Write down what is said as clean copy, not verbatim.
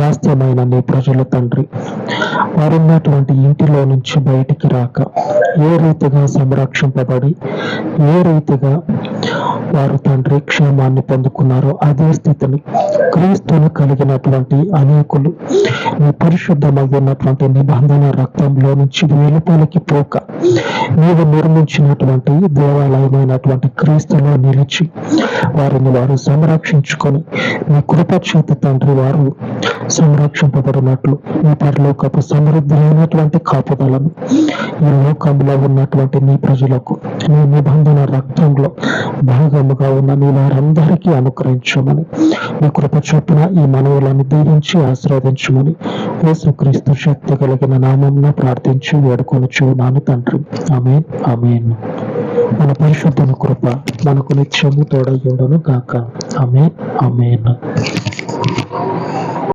స్వాస్థ్యమైన నీ ప్రజలు తండ్రి, వారున్నటువంటి ఇంటిలో నుంచి బయటికి రాక ఏ రీతిగా సంరక్షింపబడి ఏ రీతిగా వారు తండ్రి క్షేమాన్ని పొందుకున్నారో అదే స్థితిని క్రీస్తును కలిగినటువంటి అనేకులు నీ పరిశుద్ధమైనటువంటి నిబంధన రక్తంలో నుంచి వెలుపలికి పోక నీవు నిర్మించినటువంటి దేవాలయమైనటువంటి క్రీస్తులో నిలిచి వారిని వారు సంరక్షించుకొని నీ కృప చేత తండ్రి వారు సంరక్షింపబడినట్లు నీ పరలోకపు సమృద్ధి అయినటువంటి కాపుదలను ఈ లోకంలో ఉన్నటువంటి నీ ప్రజలకు నీ నిబంధన రక్తంలో భాగముగా ఉన్న నీ వారందరికీ అనుగ్రహించమని నీ కృప చొప్పున ఈ మనవులను దీవించి ఆశీర్వదించమని యేసుక్రీస్తు శక్తి కలిగిన నామమున ప్రార్థించి వేడుకొనుచున్నాను తండ్రి. ఆమేన్, ఆమేన్. మన పరిశుద్ధుని కృప మనకు నిత్యము తోడై ఉండును గాక. ఆమేన్, ఆమేన్.